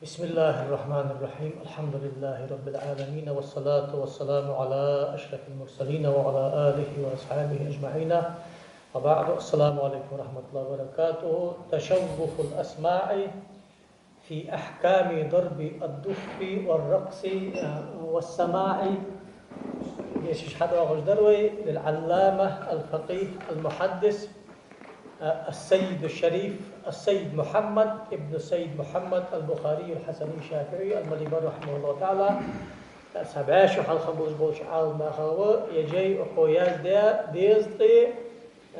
بسم الله الرحمن الرحيم. الحمد لله رب العالمين، والصلاة والسلام على أشرف المرسلين وعلى آله وأصحابه أجمعين، وبعد. السلام عليكم ورحمة الله وبركاته. تشوف الأسماع في أحكام ضرب الدف والرقص والسماع، للعلامة الفقيه المحدث السيد الشريف السيد محمد ابن السيد محمد البخاري الحسني الشافعي المليبر رحمه الله تعالى. سبعاش حلقة بوش عال ما هو يجي أخوياز ديزقي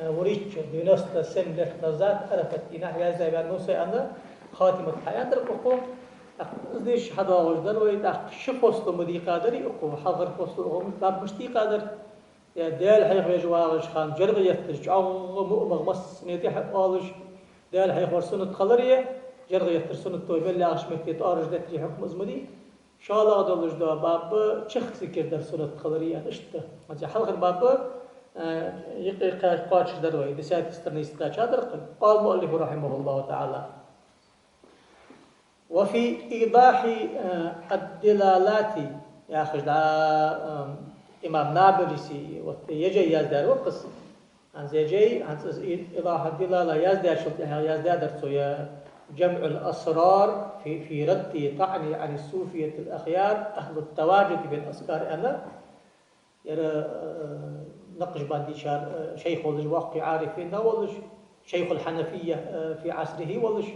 وريتش دينوستا سنة نزات ألفت إنح يازا بأنوسي أنا خاتمة حياة الأخو أقصديش حدا وجدر ويتاق شفوستو مدي قادري أخو حضر فوستو أخو باب مشتي قادر يا دال حيخ يجواغش خان جرغ يترج أو مؤمغ مص نيتي حق آلش دال حيخ ورسونة خلرية جرغ يتر سنة تويبل لاغش مكتيت آرج دتري حكم أزمدي شالا دولش دا باب چخ سكر در سنة خلرية اشتا مجا حلق باب يقي قاتش دروي دسات استرنيستا شادر قال مؤلف رحمه الله تعالى: وفي إيضاح الدلالات ياخذ إمام نابلسي يجي يزداد وقص عن زيجي عن إيضاح الدلالة يزداد شلتها يزداد درسويا جمع الأسرار في رد طعن عن الصوفية الأخيار أهل التواجد بالأذكار. أنا يرى نقش باندي شار شيخ ولج واقع عارفين ولج شيخ الحنفية في عصره ولج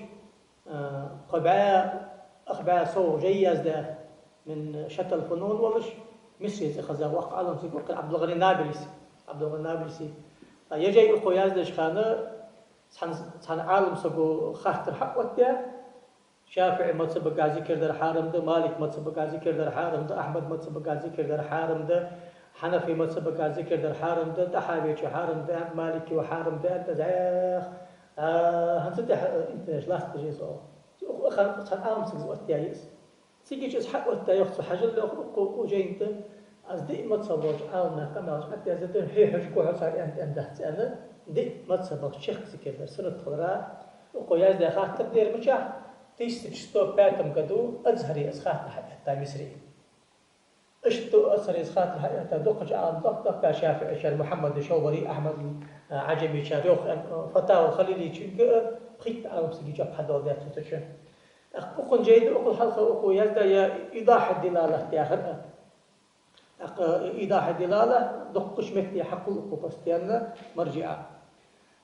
قبعاء أخبع سو جيز ده من شتى الفنون ولش مصري خزا وقع عالم في وقع عبد الغني نابلسي يجي القياس ده شخانة سان عالم سبو خاطر حق وقتها شافعي مذهب غازي كردر حارم ده مالك مذهب غازي كردر حارم ده أحمد مذهب غازي كردر حارم ده حنفي مذهب غازي كردر حارم ده تحاوي حارم ده مالكي وحارم ده أنت زعيخ هنصدق أنت إيش لاست تجيسو أخذ صار عام سجز وقتيايس سيجي جز حق وقتيايس حاجة اللي أخذ وجينت از دي ما تصبرش عامنا كم عش حتى زدن هي حشكو حصار أنت أنا دي ما تصبرش شخص كذا سنة خضراء وقياس ده خاطر دير مشاه تيستشتو باتم كدو أزهري أسخات حتى مصري اشتو أزهري أسخات حتى دقج عام دق شافعي شر محمد شوبري أحمد عجمي شاريخ فتاوى خليلي تشنك خيط عام سجي جاب حدا ذات تشن أقول جيد أقول حلقة أقول يزدا إيضاح الدلالة تأخذ إيضاح الدلالة دقش متي حق القفستيان مرجعة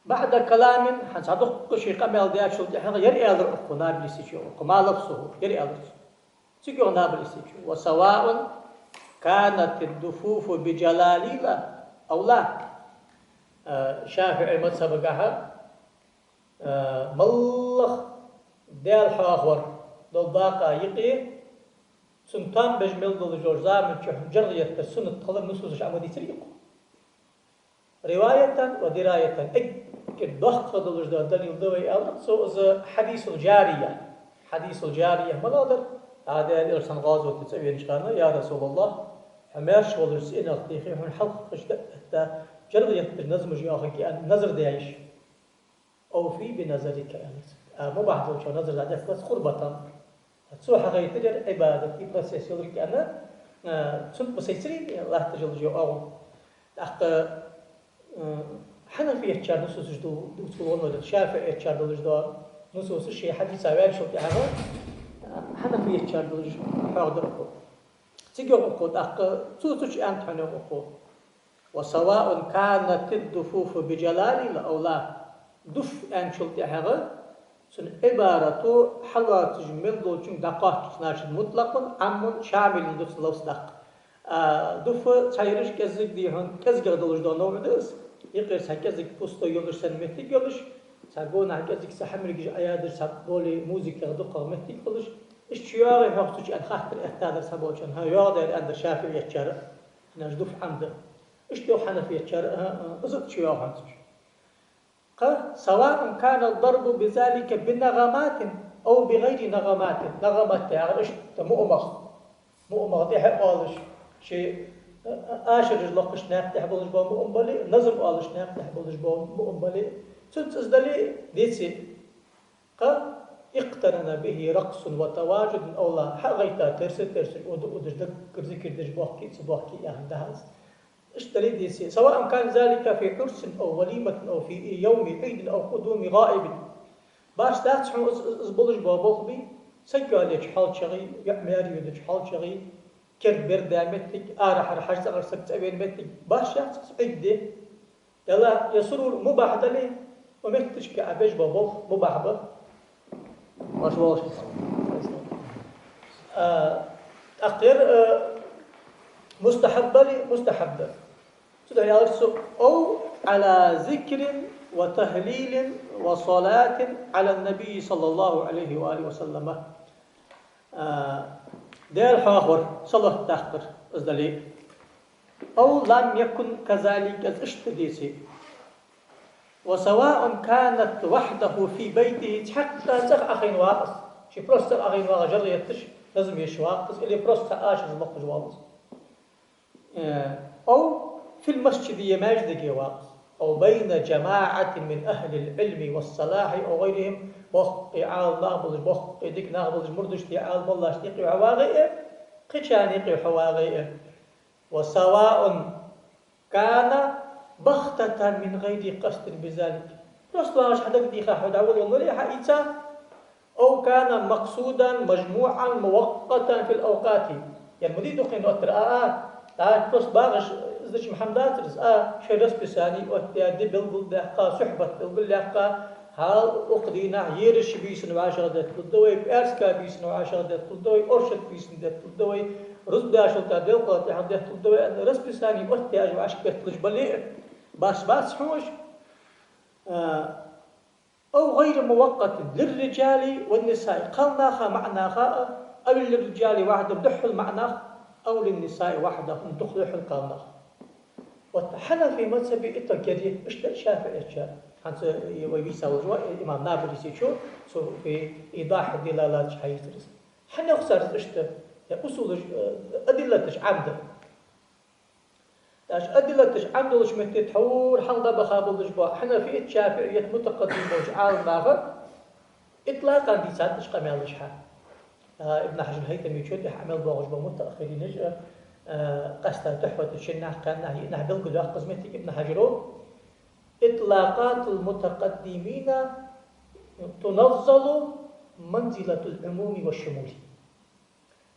بعد كلام حنصدق شيء قبل ذلك شو يري أدر أقول نابل سيشو ما لبسه يري أدر سيكون نابل سيشو وسواء كانت الدفوف بجلاليلة أو لا شافعي مذهب قاها ملخ دال حاخور دول باقا يقي سنتان بجمل دول جورزا من جرية سنة طلب نصوص عمودي تريقو رواية ودراية اكد ضغط دول جدا دليل دوي أمر سو حديث الجارية ملادر هذا الإرسان غازو تسوي نشغانا يا رسول الله حماش والرسئنا الطيخي من حلق خشدة جرية النظم جياخك نظر دايش أو في بنظرك أنت مو بعد شو نظر عليك بس قربة تسوى حقيقة عبادتي بس يسولك أنا سنت مسيسرين الله تجل جو أو أخ حنفي يتشار نصوص جدو تقولون ولا شافعي يتشار دولج دار نصوص الشيء حديث عوال شو تعرف حنفي يتشار دولج حاضر أقول تيجي أقول أخ توتش أنت حنا أقول وسواء كانت الدفوف بجلال أو لا دف أن شلت هذا سن عبارة حلا تجمل دوتشن دقات تناشد مطلقا عام شامل دوت لوس دق دف سايرش كزق ديهن كزق دولش دو نوع دس يقير سكزق بوستو يولش سن متي يولش ساقونا كزق سحمر جي ايادر سابولي موسيقى دقة متي يولش اشتياري حقتش ان خاطر احتادر سابوشن ها يقدر اندر شافعي يتشار ناش دف عمده اشتيو حنفي يتشار ازت شيو هانتش سواء كان الضرب بذلك بنغمات أو بغير نغمات نغمات يعني مؤمغ دي حق قالش شيء آشر لقش نافتح بولش بو مؤمبلي نظم قالش نافتح بولش بو مؤمبلي سنت ازدلي ديتسي اقترن به رقص وتواجد أو لا حقيقة ترس ودردك ذكر دج بوحكي أهداز اشتري ديسي سواء كان ذلك في عرس أو وليمة أو في يوم عيد أو قدوم غائب باش تاتحون ازبلش بابوخ بي سجالك حال شغي يعمل يدك حال شغي كرد بردامتك آرح رحش تغر سكت أبين متك باش عده يلا يسرور مباح دلي ومتش كعبش بابوخ مباح به باش واش أقر مستحب أو على ذكر وتهليل وصلاة على النبي صلى الله عليه وآله وسلم دير حاخر صلاة تحقر أزدلي أو لم يكن كذلك اشتديسي وسواء كانت وحده في بيته حتى زغ أخين واقص شي بروست أخين واقص جر يتش لازم يشواقص اللي بروست آش المقج واقص أو في المسجد يماجد واقص أو بين جماعة من أهل العلم والصلاح أو غيرهم بخ عال نابلج بخ ديك نابلج مردش دي عال بالله اشتيقي حواغي قشان يقي حواغي وسواء كان بختة من غير قصد بذلك رسلاش حدك دي خاحد أول والله حقيقة أو كان مقصودا مجموعا موقتا في الأوقات يعني مديد دخين أتر تعال بس باغش زش محمدات رز شرس بساني وتيادي بلبل دقة صحبة بلبل دقة حال أقدينا يرش بيسن وعشرة دت الدوي بأرسكا بيسن وعشرة دت الدوي أرشد بيسن دت الدوي رز داشل تعدل قاطع دت الدوي أن رز بساني وتياج وعشك بتلج بلي باس حوش أو غير موقت للرجال والنساء قلناها معناها أو للرجال وحده بدحل معناه أو للنساء وحدهم دخل القلناها والحنفي مذهبي التجري اشتر شافعي الشافعي حنس ويبيسا وجوا الإمام نابلسي شو في إيضاح الدلالات حيث حنا خسر اشتر أصول أدلة عمد داش أدلة عمد وش متتحور حلقة بخابل جوا حنا في الشافعية متقدم وجعال ناغر إطلاقا دي ساتش قمال الشحال ابن حجر الهيثمي يشوف يحمل بوغش بمتأخرين نجأ قصة تحفة الشناح كان نحن بلقل قزمتك ابن حجر إطلاقات المتقدمين تنزل منزلة العموم والشمول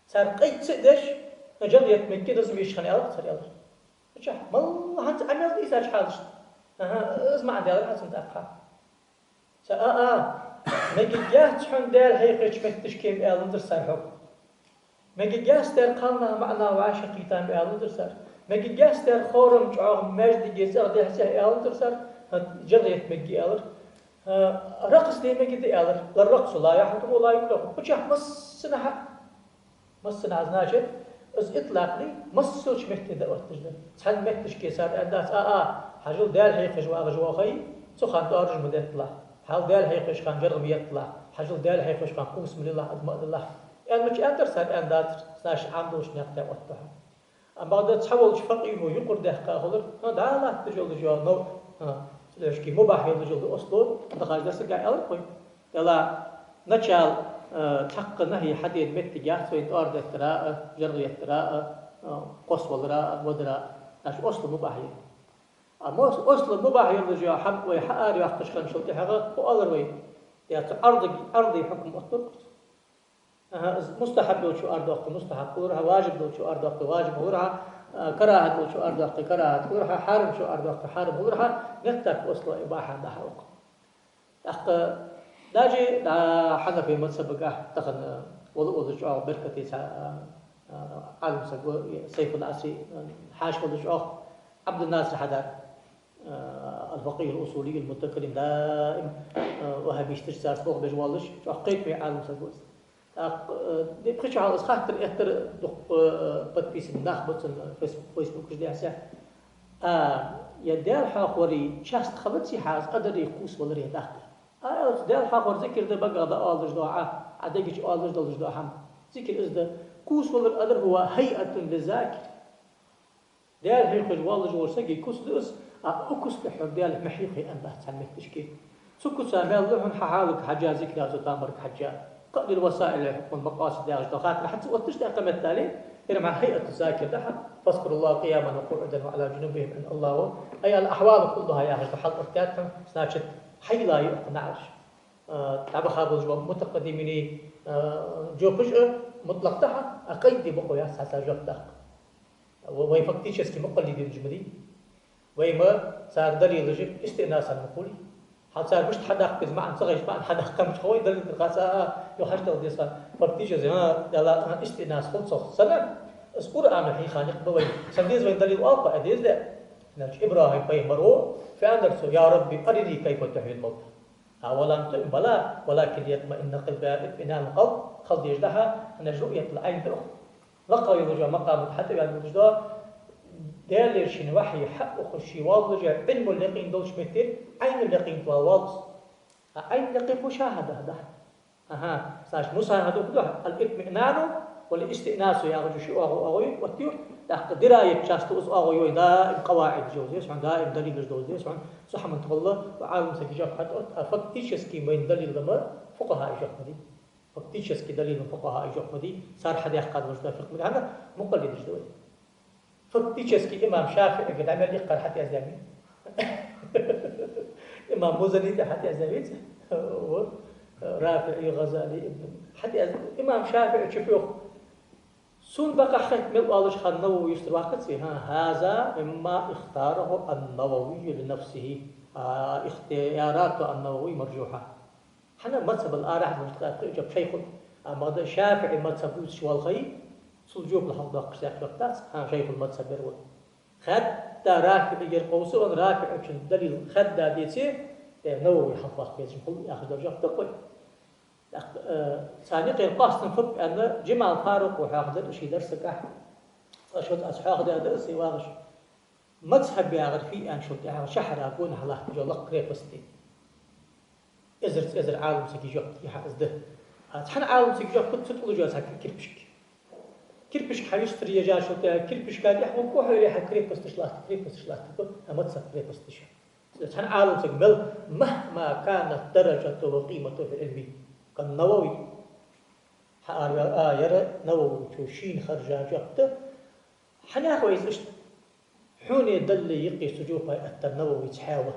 صار قيد سدش نجد يتمكن لازم يشخن يلا صار يلا شح والله أنت عمل إيش حالش اسمع ديال حسن تأخر ما جيت حن ديال هيك مكتش كيم إعلان درس حكم ما جيت ديال قلنا معنا وعاشقي تام إعلان درس ما جيت ديال خورم جعور مجد جزء ده سه إعلان درس جريت مجي إعلان رقص دي ما جد إعلان للرقص لا يحكم ولا يملك وشح مصنا عزناجة از إطلاقي مصوش مكتدا وقتجنا تحن مكتش كيسار أنداس حجول ديال هيك جوا خي سخان دارج مدت الله حال ديال هيك خان جرب يطلع حجول ديال هيك خان قوس من الله أدماء الله يعني مش أنتر سار أنداس ساش عملوش نقطع وقتها أما بعد تحول فقيه ويقر ده كهولر ده لا تجول جوا نو ليش كي مباح يجول أصله دخل درس قاعد ألقي يلا نشال تحق نهي حديد متجاه سويت أرض التراء جرغي التراء قص والراء ودراء ناش أصل مباحي أصل مباحي الرجاء حق ويحقار يحقش خان شوتي حقا وألروي يعني أرضي حكم أطلق مستحب لو شو أرض وقت مستحب ورها واجب لو شو أرض وقت واجب ورها كراهة لو شو أرض وقت كراهة ورها حارم شو أرض وقت حارم ورها نتك أصل إباحة ده حق داجي حنفي متسبقة تخن وضوء الجوع بركتي عالم سيف العصري حاشم الجوع عبد الناصر حدار الفقيه الأصولي المتكلم دائم وهبيش تجسار فوق بجوالش قيت في عالم سجوز دي بخش على إسخاء تر دق بتبيس الناخ بتن فيسبوك جدي عسى يدير حاقوري شخص خبرتي حاز قدر يقوس ولا يدخل ديال حاقور ذكر ده بقى ده آلش دعاء عديك آلش دلش دعاء هم ذكر إزده كوس ولا الأدر هو هيئة لذاكر ديال هيخج والله جور سجي كوس دس أكوس بحر ديال محيخي أن ده تسمى تشكي سكو سامي لهم حالك حجازك لازم تامرك حجاز قبل الوسائل حكم المقاصد يا رجل حتى وتشتاق كما التالي مع هيئة الذاكر لها فاذكروا الله قياما وقعودا وعلى جنوبهم ان الله اي الاحوال كلها يا رجل حلقة ارتياتهم سناشت حي لا يقنعش تعبها بوجبه متقدمين جو فجأة مطلق تها أقيد بقويا ساسا جبتها وين فكتيش اسكي مقلد الجمدي وين ما صار دليل جب استئناسا مقولي هل صار مش حدا كز ما عن صغيش ما عن حدا كم خوي دليل القاسا يحشت وديسا فكتيش زي دلا استئناس خلص سنة اذكر عن الحين خانق بوي سنديز وين دليل واقع اديز ده نرج ابراهيم بين مرو فعندك يا ربي ارني كيف تحيي الموت ولم تؤمن بلا ولكن يطمئن قلبها اطمئنان القلب خلد يجدها أن رؤية العين تأخذ لقى يرجع مقام حتى يعني الوجدان دالر شين وحي حق خشي واضح علم اليقين دولش متر عين اليقين تواضح عين اليقين مشاهدة ده ساش مشاهدة كده الاطمئنان والاستئناس يا رجل شو أغوي وتيو دراية شاست أز أغوي دائم قواعد جوزيس عن دائم دليل جوزيس عن صح من تقول وعالم سكجاب حتى أفكتيش اسكي بين دليل لما فقهاء إجاب مدي فكتيش اسكي دليل فقهاء إجاب مدي صار حد يحقد وجدة فقه مدي هذا مقلد جدوي فكتيش اسكي إمام شافعي قد عمل يقرأ حتى أزامي إمام مزني حتى أزامي رافعي غزالي ابن حتى إمام شافعي تشوفه سون بقى حكم الأولش خان النووي يشتري وقت هذا مما اختاره النووي لنفسه اختيارات النووي مرجوحة حنا مذهب الآراء مشترك جاب شيخ أما الشافعي مذهب شو الخي سلجوب لحظة قشاق وقتاس شيخ المذهب يروي خد رافع يجر قوسه رافع عشان دليل خد ديتي نووي حفظ كيس يقول ياخذ درجة تقوي ثاني قيل قاصد نفك أن جمال فاروق وحاخذ شيء درس كح أشهد أصحاب ده درس واغش مذهب ياغر في أن شد ياغر شحر أقول الله جو لق قريب بستي إزر عالم سكي جو يحاز ده حنا عالم سكي جو كنت تقول جو ساكن كربشك حيشتري يجا شد كربشك قال يحمل كوه يريح قريب بستشلات مذهب قريب بستش حنا عالم سكي مهما كانت درجته وقيمته في العلم كالنووي يرى نووي توشين خرجا جبته حنا خويز اشت حوني دل يقي سجوفا النووي تحاوه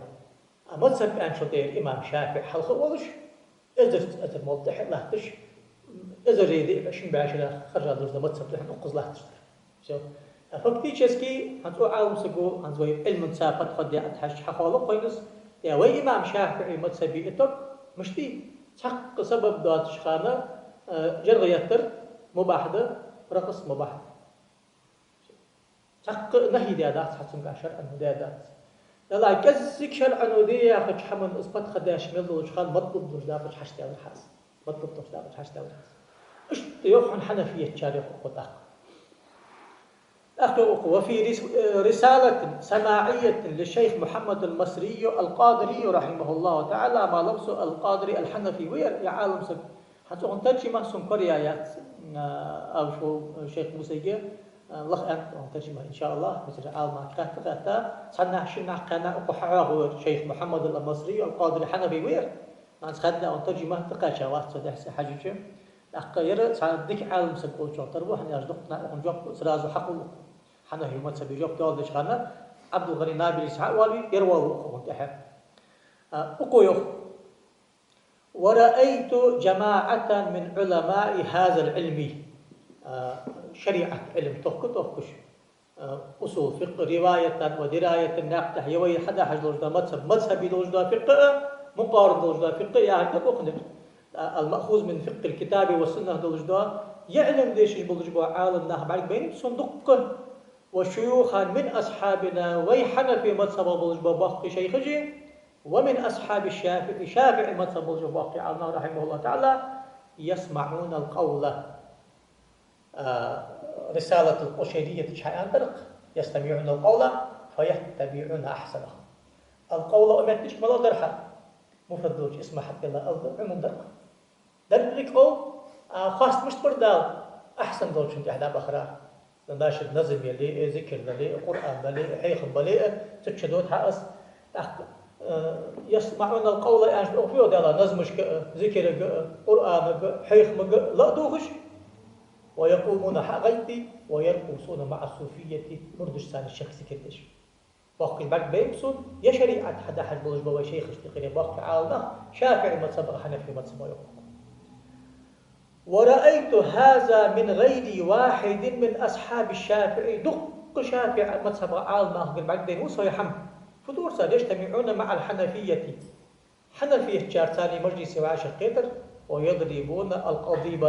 مذهب أن شدير إمام شافعي حلقه وضش إذا موضح الله تش إذا ريدي عشان بعشرة خرجا درجة مذهب لحن أنقذ الله تشتر شو فكتي شسكي هنتو عالم سجو هنزوي علم سافت قد يأتحش حقوله قينس يا وي إمام شافعي مذهبي إتر مشتي حق سبب دوات شخانة جرغ يتر مباحدة رقص مباحدة حق نهي ديادات حسن كاشر أنه ديادات لا كزك شرع أنه دي أخذ حمن أصبت خداش ميل شخان مطلب دوش دافش حشتي على الحاس مطلب دوش دافش حشتي على الحاس إيش يوحن حنفية شارع وقطاق وفي رسالة سماعية للشيخ محمد المصري القادري رحمه الله تعالى ما لبسه القادري الحنفي وير يا عالم سك حتى أن ترجمة سنكريات أو شو الشيخ موسيقى الله أنت ترجمة إن شاء الله مثل عالم كهتا صنع شنع قناع قحاه الشيخ محمد المصري القادري الحنفي وير ناس خدنا أن ترجمة تقاشوات صدق حاجة أخيرا صادق عالم سك أو شو تروح نجدقنا نجوب سرازو حقه حنا هي مذهب يجوب دول دشخانة عبد الغني نابلسي والي يروى أخوه تحت أقوله ورأيت جماعة من علماء هذا العلم شريعة علم تفكش أصول فقه رواية ودراية ناقته يوي حدا حج لوجدا مذهب لوجدا فقه مقارن لوجدا فقه يعني أقنع المأخوذ من فقه الكتاب والسنة لوجدا يعلم ليش يبلغ عالم ناخ بعد بين صندوق وشيوخا من أصحابنا ويحنفي مذهب الجباقي شيخجي ومن أصحاب الشافعي مذهب الجباقي عنا رحمه الله تعالى يسمعون القول رسالة القشيرية شيئا درق يستمعون القول فيتبعون أحسنه القول أمت تشمل درحة مفرد دوج اسمه حتى الله عموم درق درق خاص مش بردال أحسن دوج انت أحدى بخراه ناشد نظم يلي ذكر يلي قرآن يلي حيخ يلي تشدود حقس يسمعون القول أنش أوفيو دالا نزمش ذكر قرآن حيخ لا دوخش ويقومون حقيتي ويرقصون مع الصوفية مردش سان الشخص كدش وقت بعد بيمسون يا شريعة حدا حد بولج بوا شيخ اشتقري وقت عالنا شافعي مذهب حنفي مذهب يقول ورأيت هذا من غير واحد من أصحاب الشافعي دق شافعي مذهب عالنا أخبر بعد بين وصي حم فدور صار يجتمعون مع الحنفية حنفية جارتاني مجلس وعاشر قدر ويضربون القضيب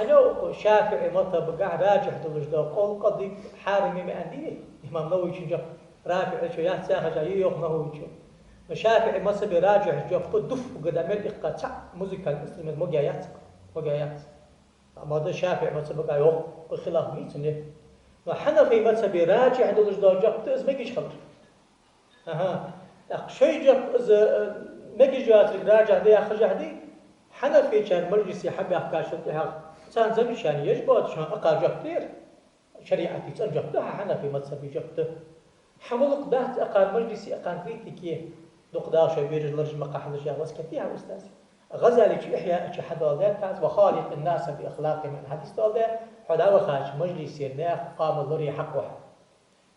أنا شافعي مذهب قاع راجح دلجدا قول قضيب حارمي من أنديه إمام نووي شنجا رافع شويات ساخة جاي يوم نووي شو شافعي مذهب راجح جو قد دف قدام الإقطاع موسيقى المسلمين مجايات أما هذا شافعي مذهب قاع يوم بخلاف ميتنه وحنفي مذهب راجح دلجدا جو تأز ما يجيش خبر شيء جاب إذا ما يجي جاتك راجع دي أخرج دي حنفي كان مجلس يحب أفكار شتها كان زمن شان يجبر شان أقار جبتير شريعتي كان جبتها حنفي مذهبي جبته حملق دات أقار مجلسي أقار كريتيكي دقداش بيرج لرج مقاحل جاه واسكتيها أستاذ غزالي شو إحياء شو حدا ذات كاز وخالق الناس بأخلاق من حديث ذات حدا وخاش مجلس يرناخ قام اللوري حق واحد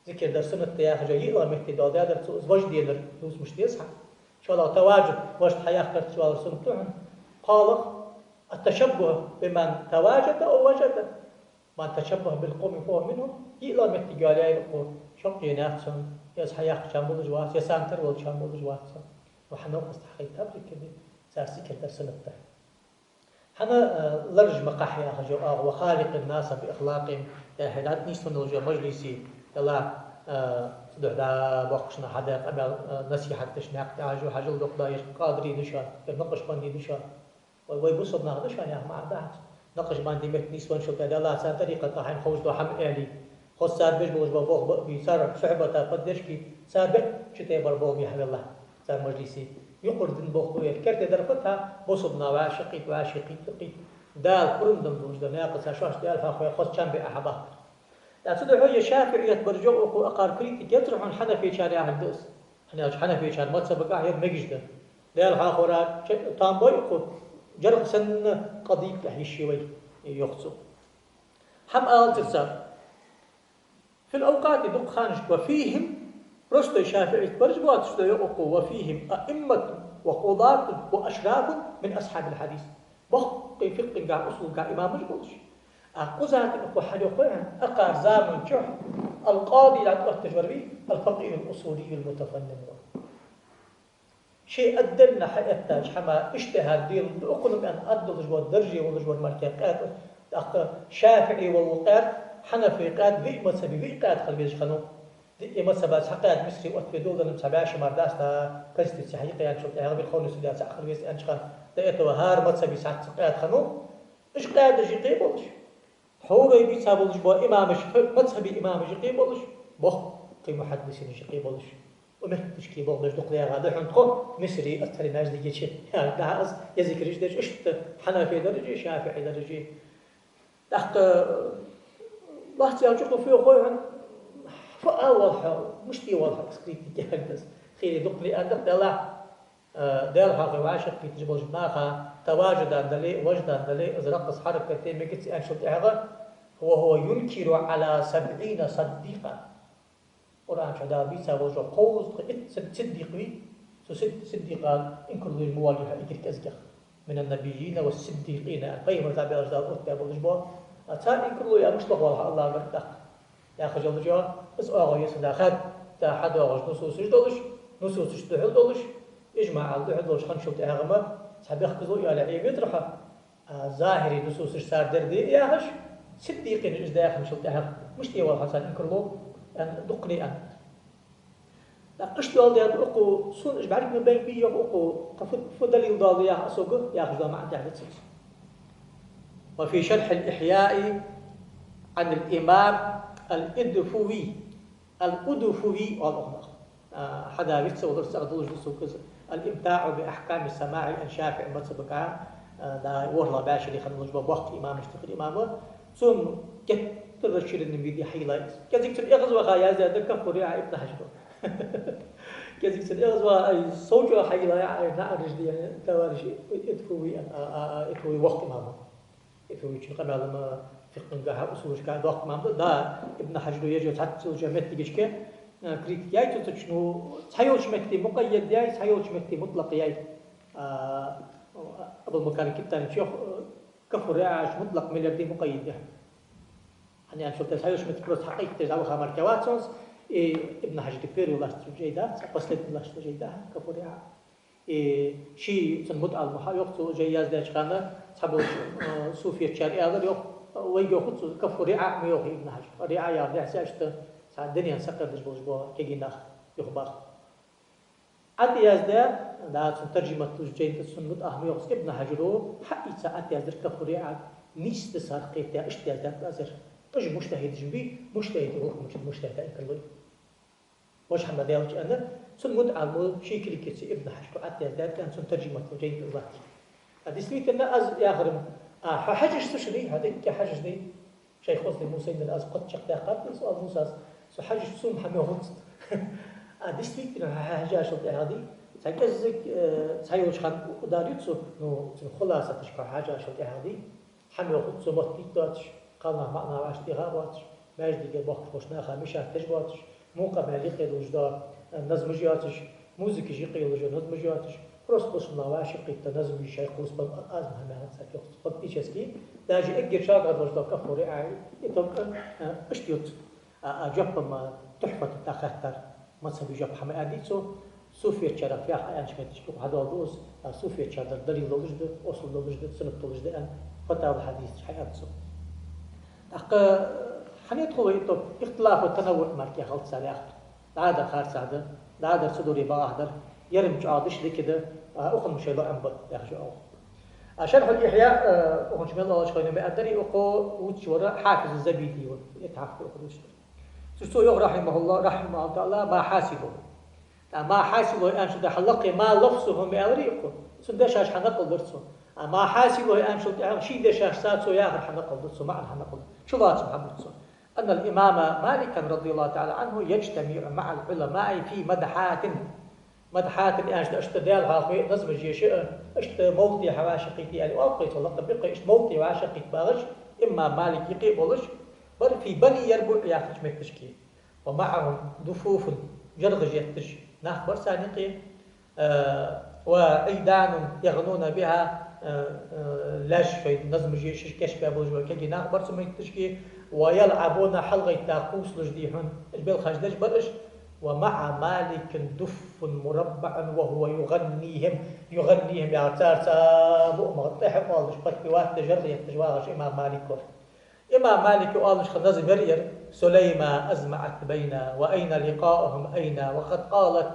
ذكر در سنة تياخ جاي الله مهتي دادا در تسوز وجدي در دوس مش تيسح شو الله تواجد وجد حياة كرت شو الله سنة تهن قال التشبه بمن تواجد أو وجد من تشبه بالقوم فهو منهم يلا مهتي قال يا يقول شق ينافسهم يس حياة شامل جواس يسانتر ولا شامل جواس وحنا مستحيل تبرك كذي ساسي كدر سنة تهن حنا لرج مقاحي أخجو وخالق الناس بأخلاقهم هدات نيستون الجو مجلسي يلا دعدا بقشنا حدا قبل نصيحة تشناق تعجو حجل دقدا قادري نشان نقش باندي نشان ويبصبنا نشان يا مع بعض نقش باندي مت نسوان شو كذا لا صار طريقة حين خوش دو حم آلي خص صار بيج بوج بوق بيصير صعبة قديش كي سابق شتى بربوق يا حبيب الله صار مجلسي يقرد بوق وير كرت درفتها بصبنا وعاشقي دال قرن دم بوج ناقص شاش دال فاخو خص كان بأحبه لأن هو شافعية برجع أو أقار كريت يطرح عن حنفي شارع الدوس حنا حنفي شارع ما تسبق هي مجد ده الآخرات تامبوي أو جرب سن قضية هي الشيوي يخصو هم آل ترسل في الأوقات دق خانش وفيهم رشد شافعي برجع واتشد يقو وفيهم أئمة وقضاة وأشراف من أصحاب الحديث بقي فقه قاع أصول قاع إمام مجبولش قزات أكو حاجة خويا أقار زامن جح القاضي لا تجربي الفقيه الأصولي المتفنن شيء أدلنا حياتنا حما اجتهاد دير بأقول أن أدل جوا الدرجة ولا جوا المركات شافعي والوقات حنفي قاد ذي مذهبي ذي قاد خلبيش خنو ذي مذهب حقاد مصري وقت دولة نمسبعش مرداس تا كريستي سحيقة يعني شو تعرف الخون سودان سأخر بيس أنشخان تأتوا هار مذهبي ساعات قاد خنو إيش قاد جي قيبلش حوري بيسابولش با إمامش مذهبي إمامش قيبلش بخ قي محدثين قيبلش ومهتش قيبلش دقليا غادي حنتخو مصري أثري ناس دي جيش يعني دعاز يذكرش ديش إشت حنفي درجة شافعي درجة تحت الله تيجي فيه خوي عن فأول حال مش تي والله سكريتي كهندس خيري دقلي أندق دلا دال حق وعاشق في تجبل جناخا تواجد دلي وجد دلي أزرق حركتين مكتس أنشط إعغا هو ينكر على 70 صديقا قرآن شهداء بيسا وجو قوز صديقي صديقان إن كل المواجهة إكرك أزكخ من النبيين والصديقين القيم رتابع أجدال أرتبا بلجبا أتان إن كل يا مشتغل الله قردق يا خجل جوا بس أغا يسدا خد تا حد أغاش نصوص دولش نصوص دحل دولش إجماع الدحل دولش خنشوت أغما سابق كذو يا لعيب يطرحه ظاهري نصوص صار دردي يا هش صديقين إجدا خنشوت أغ مش تي والله حسن إن كله أن دقني أن لا قشت والدي هذا أقو سون إجبارك من بين بيه أقو فدليل ضال يا أسوق يا خجل ما عندي عدد سيس وفي شرح الإحياء عن الإمام الأدفوي والله حدا بيتس ودرس أغدوش بسوكز الإمتاع بأحكام السماع عن شافع متسبقا دا ورلا باشا اللي خلنا نجبه بوقت إمام اشتغل إمامه ثم كتر الشير النبي حيلا كذلك تبقى غزوة خايا زي ذلك كفر يا ابن حجر كذي سنأخذ صوت حي لا نعرج دي يعني توارش إتوي وقت ماما إتوي شو قبل ما فقن جاه أصول كان وقت ماما دا ابن حجر يجي حتى جمعت تيجي كه كريت جاي تشنو تحيوش مكتي مقيد جاي تحيوش مكتي مطلق جاي قبل ما كان كتان نشوف كفر عاش مطلق ملياردي مقيد جاي يعني شو تحيوش مكتي كروس حقيقة تجاو خمر كواتسونس ابن حجر كبير ولا جيدات قصلت ولا جيدات كفر شيء سنمد على المحا يقصو جياز داش خانة تحبوا صوفية شارع هذا يق ويجو خد كفر رعاء ما يوحي ابن حجر رعاء يا رعاء ساشت الدنيا سكر دجبوج بوا كجينا يخبار عدي يزدا دا ترجمة تجين تسنمد أهم يقص ابن حجر حقي ساعات يزدر كفر رعاء نيست صار قيتها اشتيازات أزر أج مجتهد جنبي مجتهد هو مش مجتهد أكلوي مش حمد يالك أنا سنمد على شيء كلي كتسي ابن حجر عدي يزدا كان سن ترجمة تجين الله هذا سميت أن أز ياخرم حجج سشري هذا كحجج دي شيخ وصلي موسى من الأز قد شق داقات سؤال موسى سو حجج سوم حمي هونست هذا سميت أن حجج شلت هذه سأجزك سايوش خان وداريتسو نو خلاصة تشكر حجج شلت هذه حمي هونست مت بيتوتش قالنا معنا واش تغاباتش ماش ديجا بوقت خوشنا خامشة تجباتش موقع مالي الوجدان نظم جياتش موسيقى جيقي الوجدان نظم جياتش روس من واشق التنظم الشيخ وسط الأزمة ما هنسك قد إيشسكي داجي أجر شاقد وجدان كفوري عاي يتوقع اشتيوت أجاب ما تحفة التاخر مذهب جاب حماديتو صوفيا شرف يا حيان شمتش لو هذا دوس صوفيا شرف دليل لوجد وصل لوجد سنة لوجد أن فتاة الحديث حياته حنيدخل يتو اختلاف التنوع مركي خلط سالي هذا خارج هذا هذا صدوري باهدر يرمج عادش دي كده أخذ مش لا أنبط يخشوا شرح الإحياء أخذ شمال الله شخينا ما أدري أخو وتشورا حافظ الزبيدي يتحفظ أخذ وشتر سوسو رحمه الله رحمه الله تعالى ما حاسبه ما حاسبه أن شد حلقي ما لفظه ما أدري أخو سندشاش حنقل درسه ما حاسبه أن شد شيء دشاش ساتسو ياخر حنقل درسه معنى حنقل شو بات محمد درسه أن الإمام مالك رضي الله تعالى عنه يجتمع مع العلماء في مدحات الآن اشتدال عاقي نظم الجيش اشت موتي حواشقيتي يعني أوقيت والله طبقي اشت موتي وعاشقيت باغش إما مالك يقي بولش بل في بني يربع ياخش مكتشكي ومعهم دفوف جرغج يتش ناخبر سانقي وعيدان يغنون بها لاش في نظم الجيش كشف أبوج وكجي ناخبر سميتشكي ويلعبون حلقة تاقوس لجديهن البيل خجدج برش ومع مالك دف مربع وهو يغنيهم يا تارتا مغطيح قالش قد تجري التجواغش إمام مالك قالش خنز مرير سليمة أزمعت بينا وأين لقاؤهم أين وقد قالت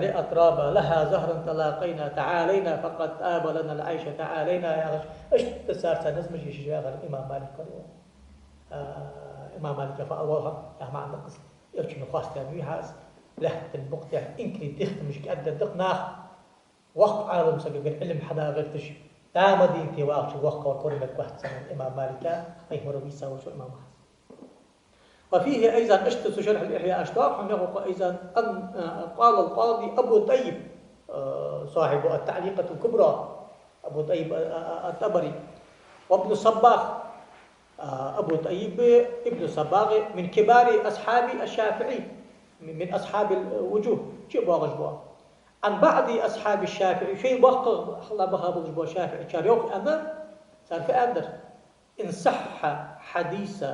لأطراب لها زهر تلاقينا تعالينا فقد آب لنا العيش تعالينا يا غش إيش تسارتا نزمج يشجاغ الإمام مالك فأولها يا معنى قصد يرجع نخاست بيهاز لحت المقطع إنكلي تخت مش قد دقنا وقت عالم سجل العلم حدا غيرتش دام دينتي واقش وقت وطرمت واحد سنة الإمام مالك أي مربيسا وشو إمام حسن وفيه أيضا أشتس شرح الإحياء أشتاق حنه أيضا أن قال القاضي أبو طيب صاحب التعليقة الكبرى أبو طيب الطبري وابن الصباغ أبو طيب ابن الصباغ من كبار أصحاب الشافعي من أصحاب الوجوه شيء باغجبوا عن بعض أصحاب الشافعي شيء باق الله بها بغجبوا شافعي شاريوك أنا صار في أندر إن صح حديث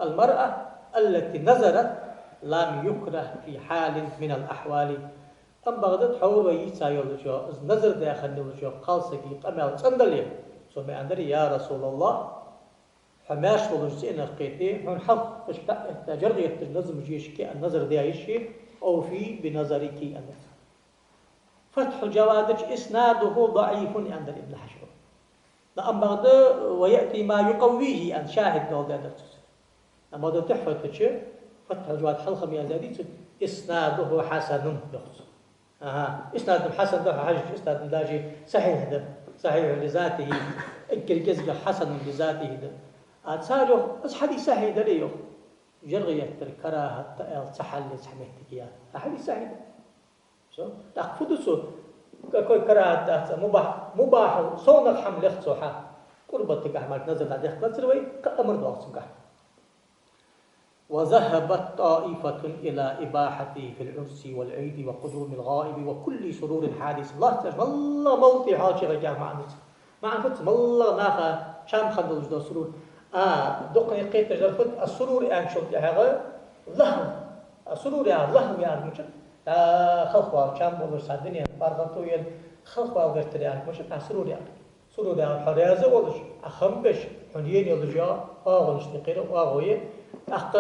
المرأة التي نظرت لم يكره في حال من الأحوال أم بغداد حور يسايل نظر داخل نوجو قال سقي قمل صندلي ثم أندري يا رسول الله حماش ولجسئنا قيتي هون حق تجرغي النظم جيشكي النظر دايشي أو في بنظرك النظر فتح الجوادج إسناده ضعيف عند ابن حجر لأن بغداد ويأتي ما يقويه أن شاهد دول دادرتس أما دو تحفة تشير فتح الجواد حلقة ميازادي إسناده حسن يخص إسناد حسن ده حاجة إسناد داجي صحيح ده صحيح لذاته إنكر كذب حسن لذاته ده أتصارح حديث صحيح ده ليه جرغية الكراهة تحل سحمتك يا أحد سعيد شو تأخذ كوي كراهة مباح صونك حمل اختصوحا قربتك أحمد نزل على دخل تروي كأمر دوسك. وذهبت طائفة إلى إباحته في العرس والعيد وقدوم الغائب وكل سرور حادث. الله تجمع الله موتي حاجة رجع مع نفس الله ناخا شام خدوش دو سرور دقني قيت جرفت السرور أن شوف هذا لهم السرور يا لهم يا مش خلفوا شام بقول سادني بارغتو ين خلفوا غيرتري يعني مش السرور يعني سرور يعني حريزة ولش أخمبش حنين يلجا ولش نقير وغوي أخت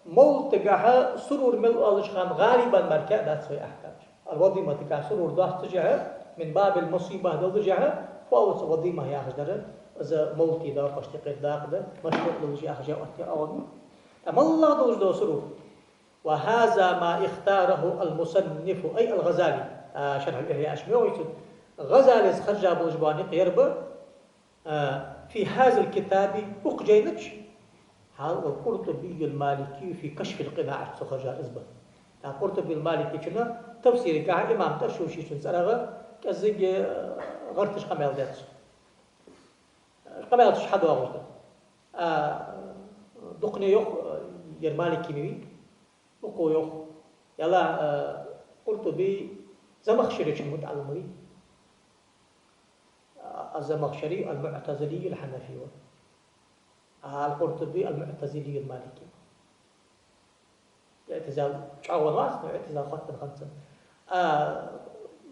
مول تجاه سرور مل ولش خان غالبا مركز داتسوي أحكام الوظيفة تجاه سرور ضغط تجاه من باب المصيبة دل تجاه فاوت وظيفة يا خدر إذا مولتي دا فاشتقيت داقدة مشروع للجي أخجا وقتي أولي أما الله دوش دو سرور. وهذا ما اختاره المصنف أي الغزالي شرح الإحياء أشمعوي غزالي خرجا بوجباني قيرب في هذا الكتاب أقجينش هذا القرطبي المالكي في كشف القناع سخرجا إزبا القرطبي المالكي كنا تفسيري كها إمام ترشوشي سنسرغ كزيج غرتش قميل داتس قميل تش حدا وغلطة دقني يوخ يرمالي كيميوي وقو يوخ يلا قرطبي زمخشري شمود على المري الزمخشري المعتزلي الحنفي القرطبي المعتزلي المالكي اعتزال شعور واس اعتزال خط خمسة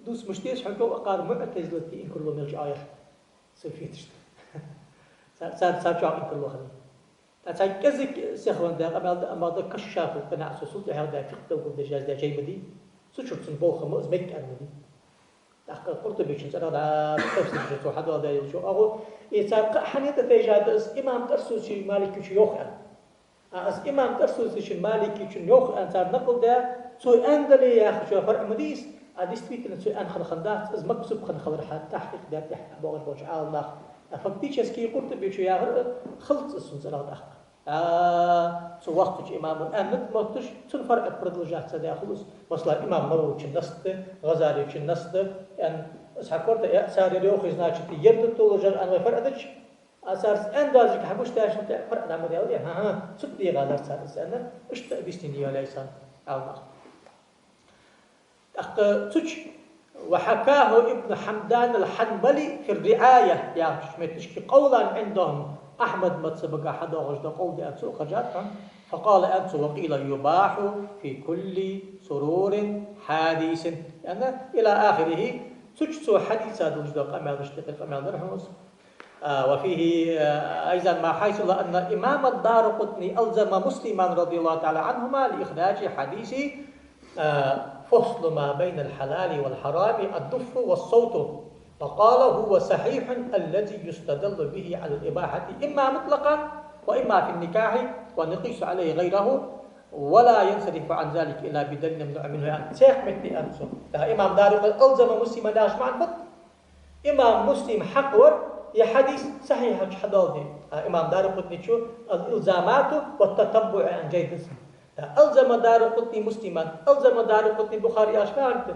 دوس مشتيش حكوا أقار معتزلتي إن كله مرجع آية سوفيتش صار شو إن كله خلي تاعي كذا سيخوان ده أما ده كشاف القناع سوسوت هذا فقط وقد جاز ده شيء مدي سوشرت سنبوخ مؤز ميك أنا مدي تحقق قرطبي شن سأل هذا تفسير شو حد هذا يشوف أو إذا حنيت تيجاد إس إمام ترسوسي مالك شو يوخن إس إمام ترسوسي شن مالك شو يوخن صار نقول ده سو أندلي يا أخي شو فرق مديس عادي تفكر سو أن خلخندات إز مكسب خلخندر حتى تحقيق ده تحقق بعض الله فبتيجي اسكي قرطبي شو يا خلط السنسلة هذا سو وقتش إمام أن نتمتش سن فرق برضلجات سدا خلص مثلا إمام نووي شنست غزالي شنست أن سحكرت ساري ريوخ إزناش تيرد تولجر أن فرقدش أسار أن دازك حبوش تاش فرق دام ديالي ها سدي غادر سار سنة إيش بيستني ولا إنسان أو ما أخ تش وحكاه ابن حمدان الحنبلي في الرعاية يا شمتشكي قولا عندهم أحمد ما تسبق أحد وغجد قول دي أنسو خرجات فقال أنسو وقيل يباح في كل سرور حديث يعني إلى آخره تجسو حديثة وجد قمال اشتقل قمال درحمس وفيه أيضا ما حيث أن إمام الدار قطني ألزم مسلما رضي الله تعالى عنهما لإخراج حديث فصل ما بين الحلال والحرام الدف والصوت فقال هو صحيح الذي يستدل به على الإباحة إما مطلقا وإما في النكاح ونقيس عليه غيره ولا ينصرف عن ذلك إلا بدليل ممنوع منه يعني شيخ مثل أنسو إمام دار ألزم مسلم لاش معرفة إمام مسلم حقور يا حديث صحيح حداودي إمام دار قطني شو الإلزامات والتتبع عن جيد اسم ألزم دار قطني مسلما ألزم دار قطني بخاري أشكال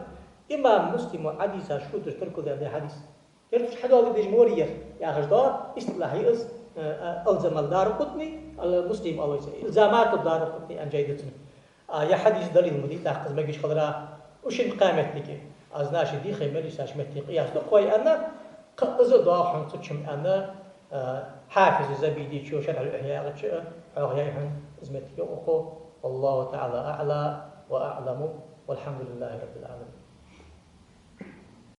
إمام مسلم وحديث شو تشتركوا ذا حديث يرفش حداودي دي جمهورية يا خجدار اصطلاحي ألزم الدار قطني المسلم أو إلزامات الدار قطني عن جيد اسم يا حديث دليل مدي تحقق ما جيش خضراء وشن قامت لك أزناش دي خيمة ساش متي قياس لقوي أنا قز ضاحن تشم أنا حافظ زبيدي شو شرح الإحياء أحياء زمتي والله تعالى أعلى وأعلم والحمد لله رب العالمين.